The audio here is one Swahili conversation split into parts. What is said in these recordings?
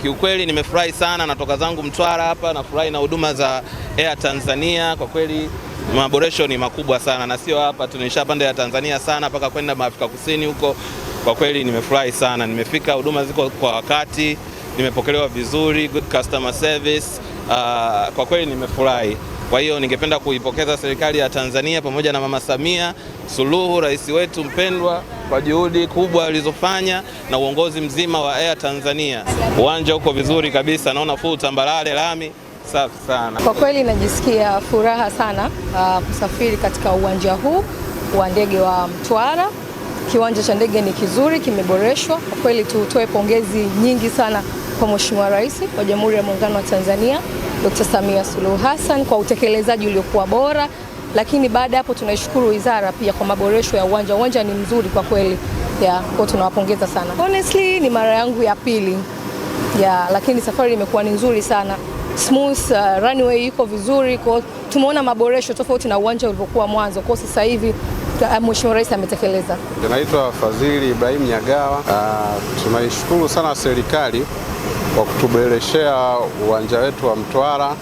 Kiukweli nimefurahi sana, natoka zangu Mtwara hapa, nafurahi na huduma za Air Tanzania. Kwa kweli maboresho ni makubwa sana, na sio hapa tu, nishapanda Air Tanzania sana mpaka kwenda Afrika Kusini huko. Kwa kweli nimefurahi sana, nimefika, huduma ziko kwa wakati, nimepokelewa vizuri, good customer service. Kwa kweli nimefurahi. Kwa hiyo ningependa kuipokeza serikali ya Tanzania pamoja na Mama Samia Suluhu, rais wetu mpendwa, kwa juhudi kubwa alizofanya na uongozi mzima wa Air Tanzania. Uwanja uko vizuri kabisa, naona full tambalale, lami safi sana. Kwa kweli najisikia furaha sana kusafiri katika uwanja huu wa ndege wa Mtwara. Kiwanja cha ndege ni kizuri, kimeboreshwa. Kwa kweli tutoe pongezi nyingi sana kwa Mheshimiwa Rais wa Jamhuri ya Muungano wa Tanzania Dr. Samia Suluhu Hassan kwa utekelezaji uliokuwa bora, lakini baada hapo tunaishukuru wizara pia kwa maboresho ya uwanja. Uwanja ni mzuri kwa kweli. Kwa tunawapongeza sana. Honestly ni mara yangu ya pili. Lakini safari imekuwa ni nzuri sana. Smooth, runway iko vizuri, kwa tumeona maboresho tofauti na uwanja ulivyokuwa mwanzo. Kwa sasa hivi Mheshimiwa Rais ametekeleza. Naitwa Fadhili Ibrahim Nyagawa. Tunaishukuru sana serikali kwa kutuboreshea uwanja wetu wa Mtwara,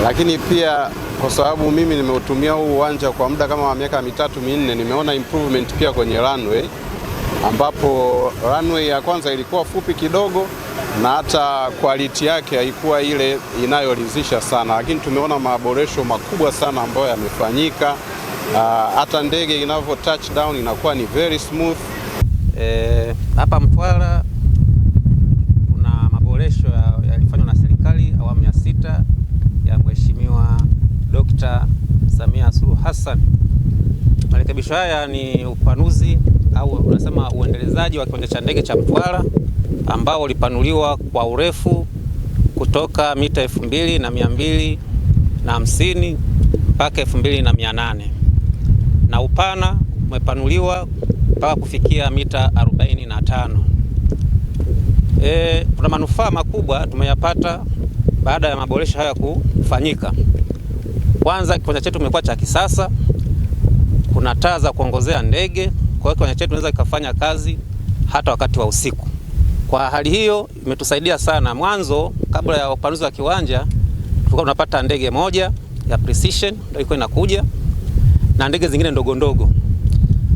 lakini pia kwa sababu mimi nimeutumia huu uwanja kwa muda kama miaka 3-4, nimeona improvement pia kwenye runway, ambapo runway ya kwanza ilikuwa fupi kidogo na hata quality yake haikuwa ile inayoridhisha sana, lakini tumeona maboresho makubwa sana ambayo yamefanyika. Hata ndege inavyo touchdown inakuwa ni very smooth. Hapa Mtwara kuna maboresho yalifanywa na serikali awamu ya 6 ya Mheshimiwa Dr. Samia Suluhu Hassan. Marekebisho haya ni upanuzi au unasema uendelezaji wa kiwanja cha ndege cha Mtwara ambao ulipanuliwa kwa urefu kutoka mita 2250 mpaka 2800 na upana umepanuliwa mpaka kufikia mita 45. Kuna manufaa makubwa tumeyapata baada ya maboresho haya kufanyika. Kwanza, kiwanja chetu kimekuwa cha kisasa, kuna taa za kuongozea ndege, kwa hiyo kiwanja chetu kinaweza kufanya kazi hata wakati wa usiku. Kwa hali hiyo imetusaidia sana. Mwanzo, kabla ya upanuzi wa kiwanja, tulikuwa tunapata ndege moja ya Precision ndio ilikuwa inakuja na ndege zingine ndogo ndogo.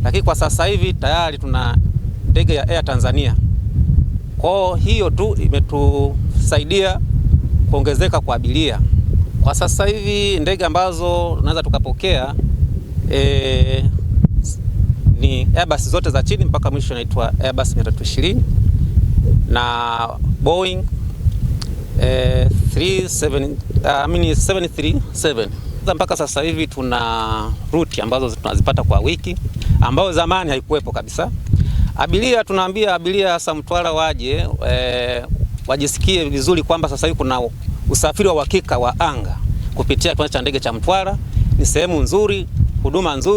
Lakini kwa sasa hivi tayari tuna ndege ya Air Tanzania. Kwa hiyo tu imetusaidia kuongezeka kwa abiria. Kwa sasa hivi ndege ambazo tunaweza tukapokea ni Airbus zote za chini mpaka mwisho inaitwa Airbus 320 na Boeing 737. Mpaka sasa hivi tuna ruti ambazo tunazipata kwa wiki ambao zamani haikuwepo kabisa. Abiria, tunaambia abiria hasa Mtwara waje wajisikie vizuri kwamba sasa hivi kuna usafiri wa uhakika wa anga kupitia kiwanja cha ndege cha Mtwara. Ni sehemu nzuri, huduma nzuri.